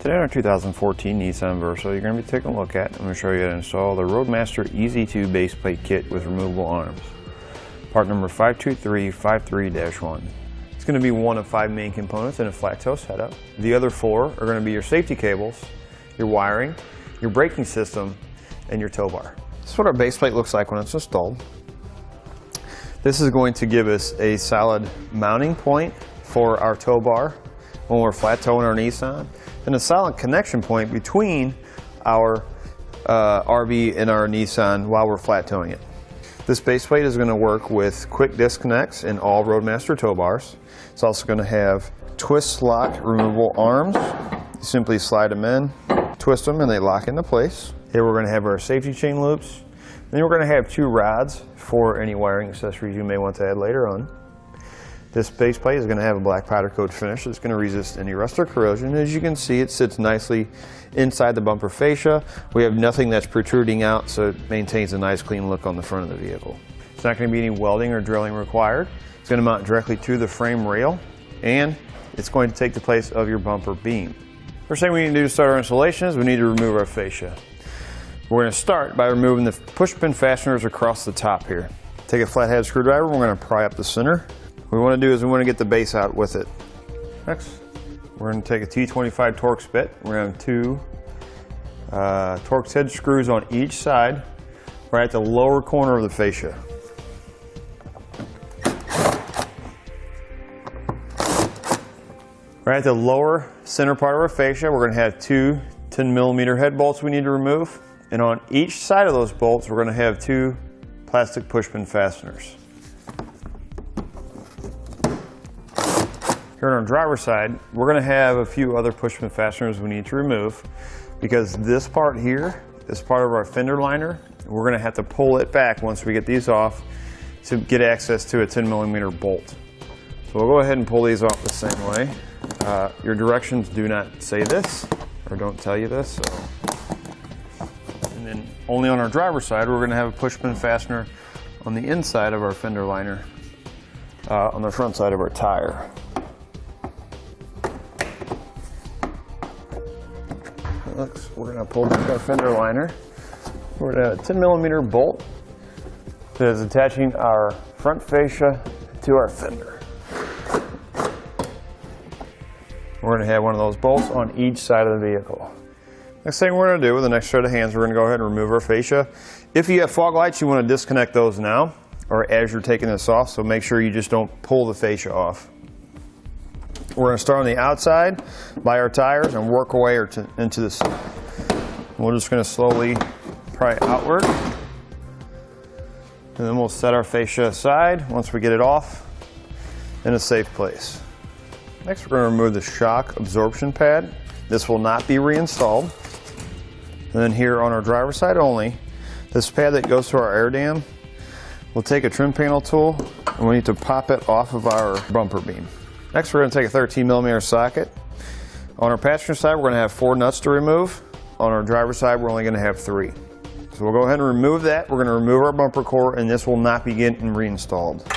Today on our 2014 Nissan Versa, you're going to be taking a look at, I'm going to show you how to install the Roadmaster Easy 2 base plate kit with removable arms. Part number 52353-1. It's going to be one of 5 main components in a flat toe setup. The other 4 are going to be your safety cables, your wiring, your braking system, and your tow bar. This is what our base plate looks like when it's installed. This is going to give us a solid mounting point for our tow bar when we're flat towing our Nissan, and a solid connection point between our RV and our Nissan while we're flat towing it. This base plate is going to work with quick disconnects in all Roadmaster tow bars. It's also going to have twist lock removable arms. You simply slide them in, twist them, and they lock into place. Here we're going to have our safety chain loops. Then we're going to have 2 rods for any wiring accessories you may want to add later on. This base plate is going to have a black powder coat finish that's going to resist any rust or corrosion. As you can see, it sits nicely inside the bumper fascia. We have nothing that's protruding out, so it maintains a nice clean look on the front of the vehicle. It's not going to be any welding or drilling required. It's going to mount directly to the frame rail, and it's going to take the place of your bumper beam. First thing we need to do to start our installation is we need to remove our fascia. We're going to start by removing the pushpin fasteners across the top here. Take a flathead screwdriver, we're going to pry up the center. What we want to do is we want to get the base out with it. Next, we're going to take a T25 Torx bit. We're going to have 2 Torx head screws on each side, right at the lower corner of the fascia. Right at the lower center part of our fascia, we're going to have 2 10mm head bolts we need to remove. And on each side of those bolts, we're going to have 2 plastic pushpin fasteners. Here on our driver's side, we're going to have a few other pushpin fasteners we need to remove, because this part here is part of our fender liner. We're going to have to pull it back once we get these off to get access to a 10mm bolt. So we'll go ahead and pull these off the same way. Your directions do not say this, or don't tell you this. And then only on our driver's side, we're going to have a pushpin fastener on the inside of our fender liner, on the front side of our tire. We're going to pull back our fender liner. We're going to have a 10mm bolt that is attaching our front fascia to our fender. We're going to have one of those bolts on each side of the vehicle. Next thing we're going to do with the next set of hands, we're going to go ahead and remove our fascia. If you have fog lights, you want to disconnect those now or as you're taking this off, so make sure you just don't pull the fascia off. We're going to start on the outside by our tires and work our way into the seat. We're just going to slowly pry outward, and then we'll set our fascia aside once we get it off in a safe place. Next, we're going to remove the shock absorption pad. This will not be reinstalled. And then here on our driver's side only, this pad that goes to our air dam, we'll take a trim panel tool and we need to pop it off of our bumper beam. Next, we're going to take a 13mm socket. On our passenger side, we're going to have 4 nuts to remove. On our driver's side, we're only going to have 3. So we'll go ahead and remove that. We're going to remove our bumper core, and this will not be getting reinstalled.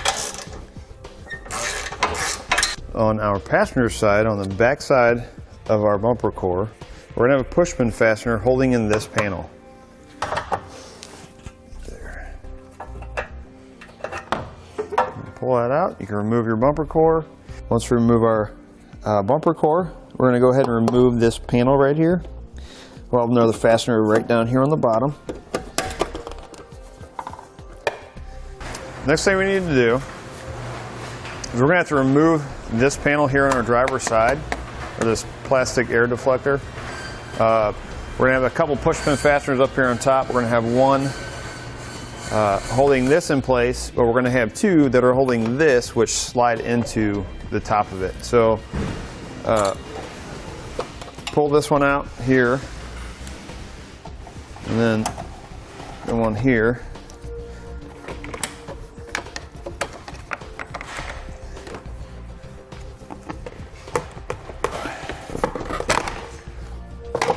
On our passenger side, on the back side of our bumper core, we're going to have a pushpin fastener holding in this panel. There. Pull that out. You can remove your bumper core. Once we remove our bumper core, we're going to go ahead and remove this panel right here. We'll have another fastener right down here on the bottom. Next thing we need to do is we're going to have to remove this panel here on our driver's side, or this plastic air deflector. We're going to have a couple pushpin fasteners up here on top. We're going to have one holding this in place, but we're going to have 2 that are holding this, which slide into the top of it. So pull this one out here, and then the one here.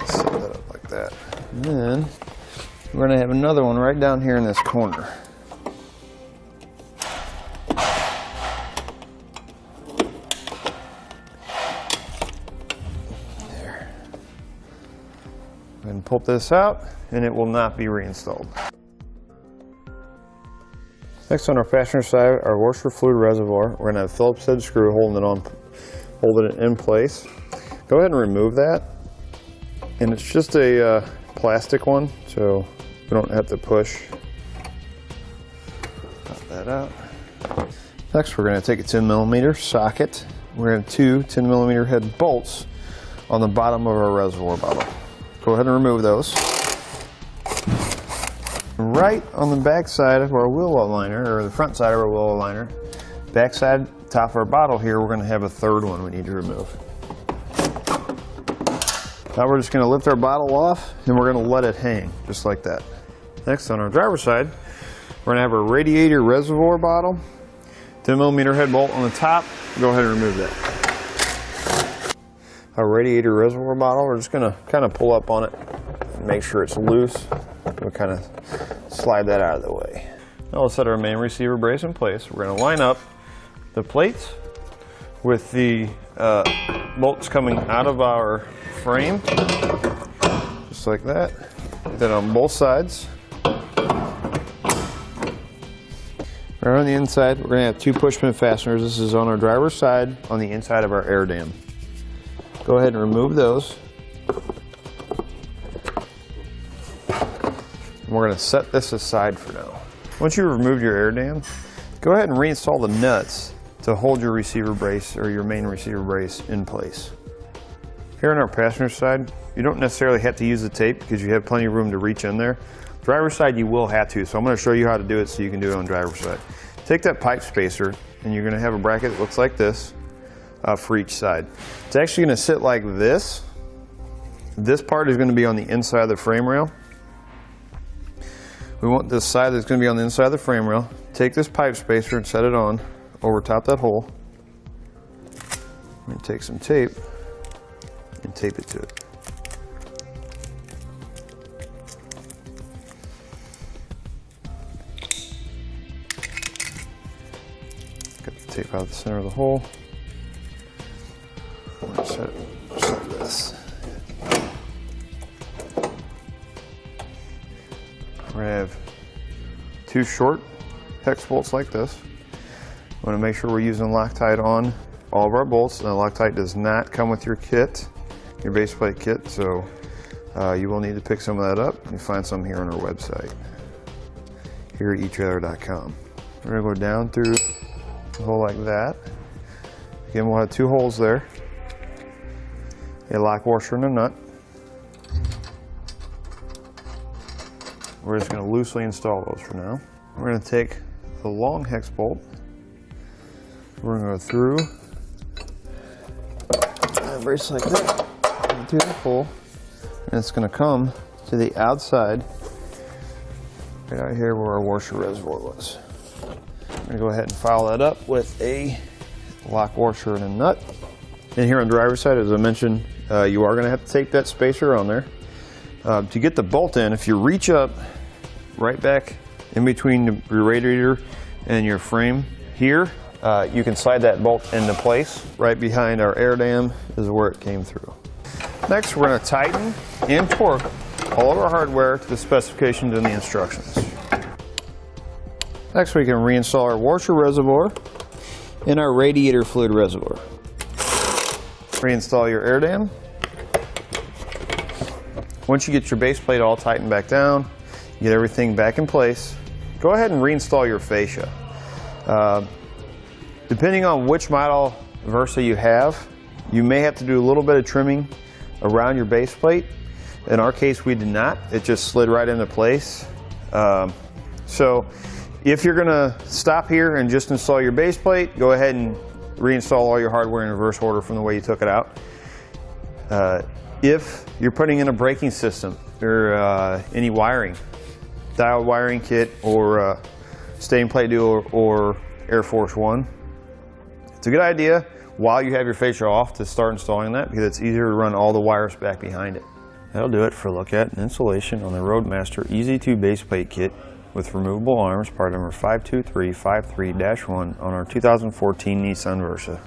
Set that up like that. And then we're going to have another one right down here in this corner. And pull this out, and it will not be reinstalled. Next, on our fastener side, our washer fluid reservoir, we're going to have a Phillips head screw holding it in place. Go ahead and remove that. And it's just a plastic one, so we don't have to push. Pop that out. Next, we're going to take a 10mm socket. We're going to have two 10mm head bolts on the bottom of our reservoir bottle. Go ahead and remove those. Right on the back side of our wheel well liner, or the front side of our wheel well liner, back side, top of our bottle here, we're going to have a third one we need to remove. Now we're just going to lift our bottle off and we're going to let it hang, just like that. Next, on our driver's side, we're going to have our radiator reservoir bottle, 10mm head bolt on the top. Go ahead and remove that. Our radiator reservoir bottle, we're just going to kind of pull up on it and make sure it's loose. We'll kind of slide that out of the way. Now we'll set our main receiver brace in place. We're going to line up the plates with the bolts coming out of our frame, just like that. Then on both sides. Right on the inside, we're going to have two pushpin fasteners. This is on our driver's side, on the inside of our air dam. Go ahead and remove those. We're going to set this aside for now. Once you've removed your air dam, go ahead and reinstall the nuts to hold your receiver brace or your main receiver brace in place. Here on our passenger side, you don't necessarily have to use the tape because you have plenty of room to reach in there. Driver's side, you will have to, so I'm going to show you how to do it so you can do it on driver's side. Take that pipe spacer and you're going to have a bracket that looks like this for each side. It's actually going to sit like this. This part is going to be on the inside of the frame rail. We want this side that's going to be on the inside of the frame rail. Take this pipe spacer and set it on over top that hole. I'm going to take some tape and tape it to it. Get the tape out of the center of the hole. I'm going to set it just like this. We're going to have two short hex bolts like this. We want to make sure we're using Loctite on all of our bolts. And Loctite does not come with your kit, your base plate kit, so you will need to pick some of that up. You can find some here on our website, here at etrailer.com. We're going to go down through the hole like that. Again, we'll have two holes there, a lock washer and a nut. We're just going to loosely install those for now. We're going to take the long hex bolt. We're going to go through a brace like that, through the hole, and it's going to come to the outside, right out here where our washer reservoir was. I'm going to go ahead and file that up with a lock washer and a nut. And here on the driver's side, as I mentioned, you are going to have to take that spacer on there. To get the bolt in, if you reach up right back in between your radiator and your frame here, you can slide that bolt into place. Right behind our air dam is where it came through. Next, we're going to tighten and torque all of our hardware to the specifications and the instructions. Next, we can reinstall our washer reservoir and our radiator fluid reservoir. Reinstall your air dam. Once you get your base plate all tightened back down, you get everything back in place, go ahead and reinstall your fascia. Depending on which model Versa you have, you may have to do a little bit of trimming around your base plate. In our case, we did not. It just slid right into place. So if you're going to stop here and just install your base plate, go ahead and reinstall all your hardware in reverse order from the way you took it out. If you're putting in a braking system or any wiring, dial wiring kit or staying plate duo or Air Force One, it's a good idea while you have your fascia off to start installing that because it's easier to run all the wires back behind it. That'll do it for a look at and installation on the Roadmaster Easy2 base plate kit with removable arms, part number 52353-1 on our 2014 Nissan Versa.